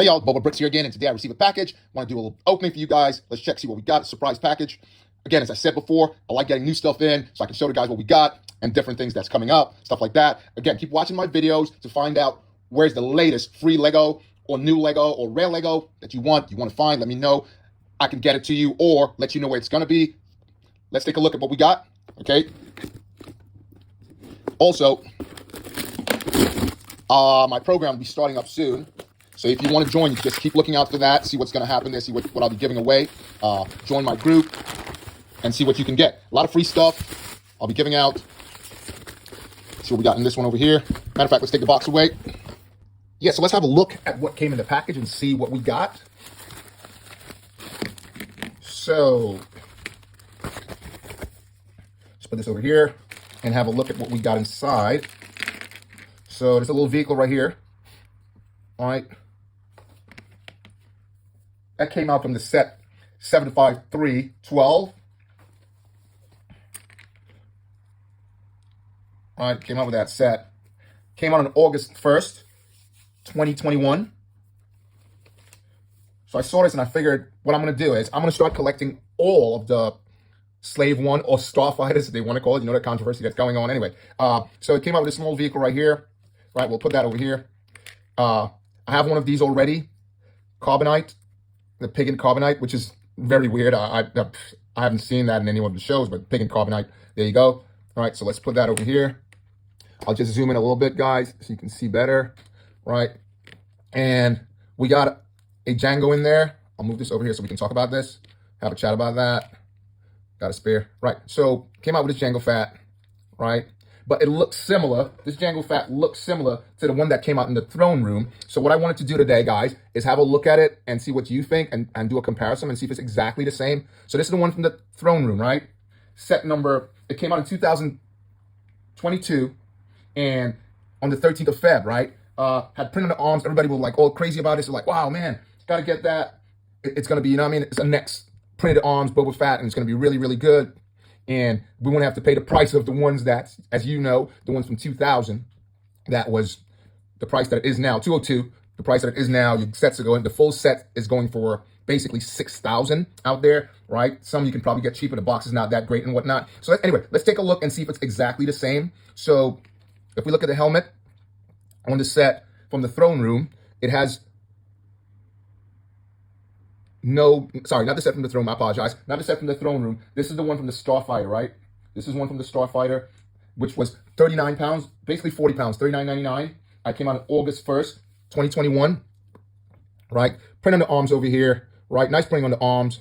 Hey y'all, Bubba Bricks here again, and today I received a package. Want to do a little opening for you guys. Let's check, see what we got. A surprise package. Again, as I said before, I like getting new stuff in so I can show the guys what we got and different things that's coming up, stuff like that. Again, keep watching my videos to find out where's the latest free Lego or new Lego or rare Lego that you want to find. Let me know. I can get it to you or let you know where it's going to be. Let's take a look at what we got, okay? Also, my program will be starting up soon. So if you want to join, you just keep looking out for that, see what's going to happen there, see what I'll be giving away. Join my group and see what you can get. A lot of free stuff I'll be giving out. See what we got in this one over here. Matter of fact, let's take the box away. Yeah, so let's have a look at what came in the package and see what we got. So let's put this over here and have a look at what we got inside. So there's a little vehicle right here. All right. That came out from the set 75312. All right, came out with that set. Came out on August 1st, 2021. So I saw this and I figured what I'm going to do is I'm going to start collecting all of the Slave One or Starfighters, if they want to call it. You know, the controversy that's going on anyway. So it came out with a small vehicle right here. Right, we'll put that over here. I have one of these already. Carbonite. The pig and carbonite, which is very weird. I haven't seen that in any of the shows, but pig and carbonite, there you go. All right, so let's put that over here. I'll just zoom in a little bit, guys, so you can see better, right? And we got a Django in there. I'll move this over here so we can talk about this, have a chat about that. Got a spare, right? So came out with this Django Fat, right? But it looks similar. This Django Fat looks similar to the one that came out in the throne room. So what I wanted to do today, guys, is have a look at it and see what you think and do a comparison and see if it's exactly the same. So this is the one from the throne room, right? Set number, it came out in 2022 and on the 13th of Feb, right? Had print on the arms. Everybody was like all crazy about it. So like, wow, man, gotta get that. It's gonna be, you know what I mean? It's a next printed arms Boba Fett and it's gonna be really, really good. And we won't have to pay the price of the ones that, as you know, the ones from 2000, that was the price that it is now, 202, the price that it is now. Your sets are going, the full set is going for basically 6,000 out there, right? Some you can probably get cheaper. The box is not that great and whatnot. So anyway, let's take a look and see if it's exactly the same. So if we look at the helmet on the set from the throne room, it has no, sorry, not the set from the throne, I apologize. Not the set from the throne room. This is the one from the Starfighter, right? This is one from the Starfighter, which was 39 pounds, basically 40 pounds, 39.99. I came out on August 1st, 2021, right? Print on the arms over here, right? Nice printing on the arms,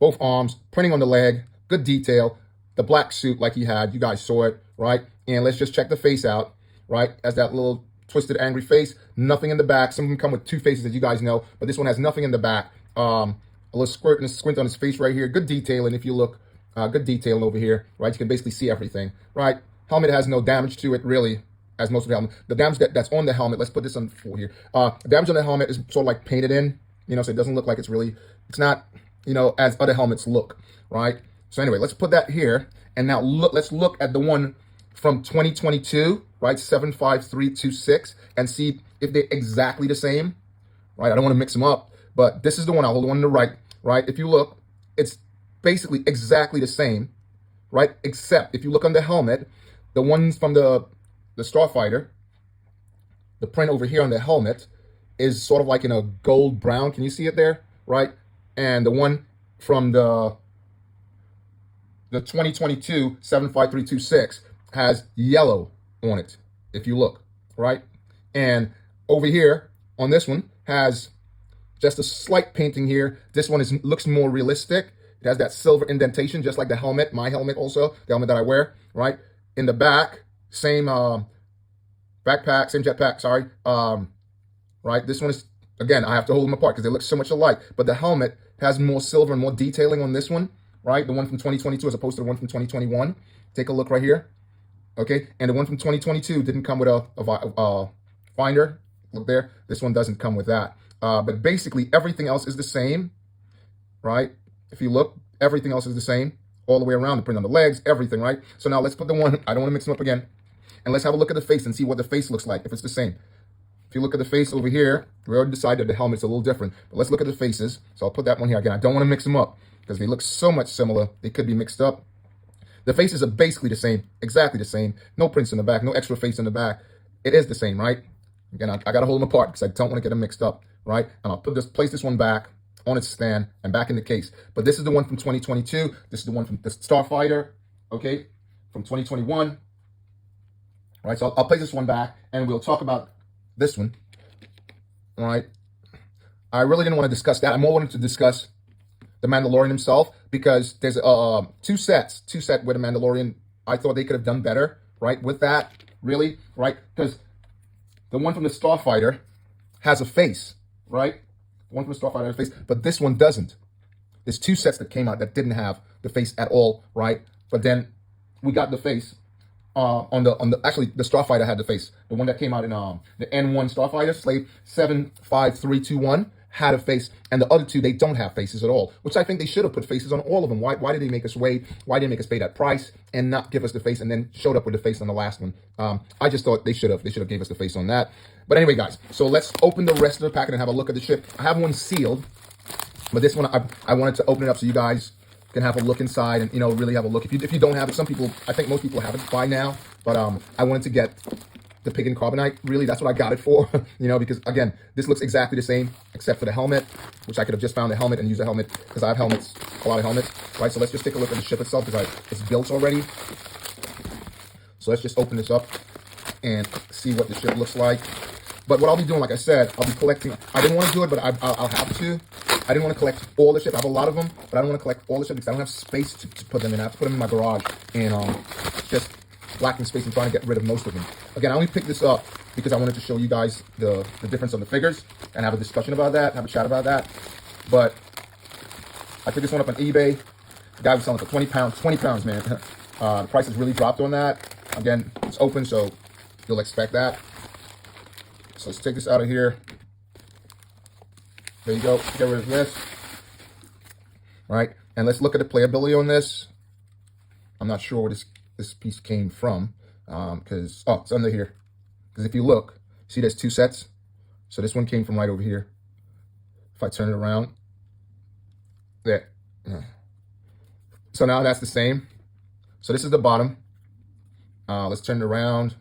both arms, printing on the leg, good detail. The black suit like he had, you guys saw it, right? And let's just check the face out, right? As that little twisted, angry face, nothing in the back. Some of them come with two faces, as you guys know, but this one has nothing in the back. A little squint on his face right here. Good detailing if you look. Good detailing over here, right? You can basically see everything, right? Helmet has no damage to it, really, as most of the helmet. The damage that's on the helmet, let's put this on full here. The damage on the helmet is sort of like painted in, you know, so it doesn't look like it's really, it's not, you know, as other helmets look, right? So anyway, let's put that here. And now let's look at the one from 2022, right? 75326, and see if they're exactly the same, right? I don't want to mix them up. But this is the one, I'll hold the one on the right, right? If you look, it's basically exactly the same, right? Except if you look on the helmet, the ones from the Starfighter, the print over here on the helmet is sort of like in a gold brown. Can you see it there, right? And the one from the 2022 75326 has yellow on it, if you look, right? And over here on this one has just a slight painting here. This one looks more realistic. It has that silver indentation, just like the helmet, my helmet also, the helmet that I wear, right? In the back, same backpack, same jetpack, sorry. Right, this one is, again, I have to hold them apart because they look so much alike, but the helmet has more silver and more detailing on this one, right? The one from 2022 as opposed to the one from 2021. Take a look right here, okay? And the one from 2022 didn't come with a finder. Look there, this one doesn't come with that. But basically, everything else is the same, right? If you look, everything else is the same all the way around. The print on the legs, everything, right? So now let's put the one, I don't want to mix them up again. And let's have a look at the face and see what the face looks like, if it's the same. if you look at the face over here, we already decided the helmet's a little different. But let's look at the faces. So I'll put that one here. Again, I don't want to mix them up because they look so much similar. They could be mixed up. The faces are basically the same, exactly the same. No prints in the back, no extra face in the back. It is the same, right? Again, I got to hold them apart because I don't want to get them mixed up, right? And I'll place this one back on its stand and back in the case. But this is the one from 2022. This is the one from the Starfighter, okay, from 2021. All right, so I'll place this one back and we'll talk about this one. All right. I really didn't want to discuss that. I more wanted to discuss the Mandalorian himself because there's two sets with the Mandalorian. I thought they could have done better, right, with that, really, right? Because the one from the Starfighter has a face, right? The one from the Starfighter has a face, but this one doesn't. There's two sets that came out that didn't have the face at all, right? But then we got the face actually the Starfighter had the face. The one that came out in the N1 Starfighter, Slave 75321, had a face, and the other two, they don't have faces at all, which I think they should have put faces on all of them. Why did they make us wait? Why did they make us pay that price and not give us the face and then showed up with the face on the last one? I just thought they should have gave us the face on that. But anyway, guys, so let's open the rest of the packet and have a look at the ship. I have one sealed, but this one I wanted to open it up so you guys can have a look inside and, you know, really have a look. If you don't have it, some people, I think most people have it by now, but I wanted to get the pig and carbonite. Really, that's what I got it for, you know, because again, this looks exactly the same except for the helmet, which I could have just found a helmet and used a helmet because I have helmets, a lot of helmets, right? So let's just take a look at the ship itself because it's built already. So let's just open this up and see what the ship looks like. But what I'll be doing, like I said, I'll be collecting. I didn't want to do it, but I'll have to. I didn't want to collect all the ship. I have a lot of them, but I don't want to collect all the ship because I don't have space to put them in. I have to put them in my garage and just lacking space and trying to get rid of most of them. Again, I only picked this up because I wanted to show you guys the difference on the figures and have a discussion about that, have a chat about that. But I picked this one up on eBay. The guy was selling it for 20 pounds. 20 pounds, man. The price has really dropped on that. Again, it's open, so you'll expect that. So let's take this out of here. There you go. Get rid of this. All right, and let's look at the playability on this. I'm not sure where this piece came from because it's under here. Because if you look, see there's two sets. So this one came from right over here. If I turn it around, there. So now that's the same. So this is the bottom. Let's turn it around.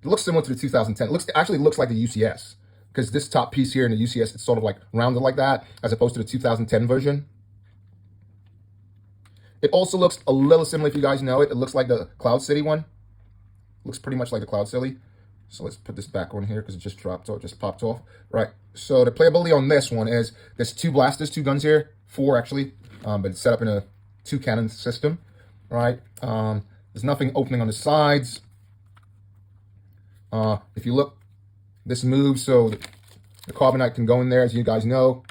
It looks similar to the 2010. It actually looks like the UCS. Because this top piece here in the UCS, it's sort of like rounded like that, as opposed to the 2010 version. It also looks a little similar, if you guys know it. It looks like the Cloud City one. Looks pretty much like the Cloud City. So let's put this back on here because it just dropped off, just popped off. Right. So the playability on this one is there's two blasters, two guns here, four actually, but it's set up in a two cannon system. Right. There's nothing opening on the sides. If you look, this moves so the carbonite can go in there, as you guys know.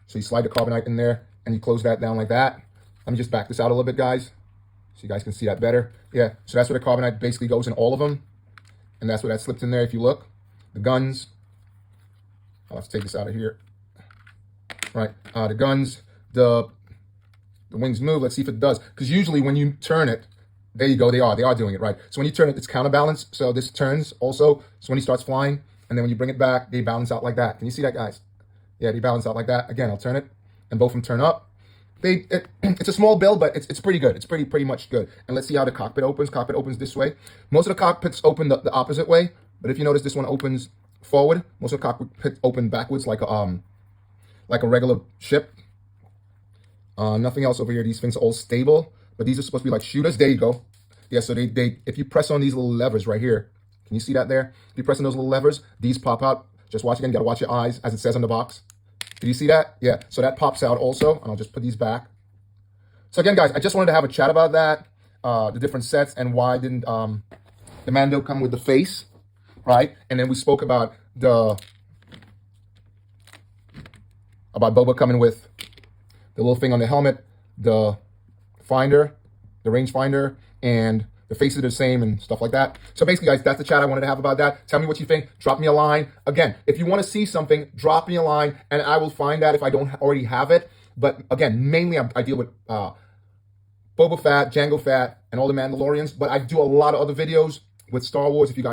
So you slide the carbonite in there and you close that down like that. Let me just back this out a little bit, guys, so you guys can see that better. Yeah, so that's where the carbonite basically goes in all of them. And that's where that slipped in there if you look. The guns. Let's take this out of here. Right, the guns, the wings move. Let's see if it does. Because usually when you turn it, there you go, they are doing it, right? So when you turn it, it's counterbalanced. So this turns also. So when he starts flying, and then when you bring it back, they balance out like that. Can you see that, guys? Yeah, they balance out like that. Again, I'll turn it, and both of them turn up. It's a small build, but it's pretty good. It's pretty much good. And let's see how the cockpit opens. Cockpit opens this way. Most of the cockpits open the opposite way, but if you notice, this one opens forward. Most of the cockpits open backwards, like a regular ship. Nothing else over here. These things are all stable, but these are supposed to be like shooters. There you go. Yeah, so they if you press on these little levers right here, can you see that there? If you press on those little levers, these pop out. Just watch again. You gotta watch your eyes, as it says on the box. Did you see that? Yeah, so that pops out also, and I'll just put these back. So again, guys, I just wanted to have a chat about that, the different sets, and why didn't the Mando come with the face, right? And then we spoke about Boba coming with the little thing on the helmet, the finder, the rangefinder, and the faces are the same and stuff like that. So basically, guys, that's the chat I wanted to have about that. Tell me what you think. Drop me a line. Again, if you want to see something, drop me a line, and I will find out if I don't already have it. But again, mainly I deal with Boba Fett, Jango Fett, and all the Mandalorians. But I do a lot of other videos with Star Wars. If you guys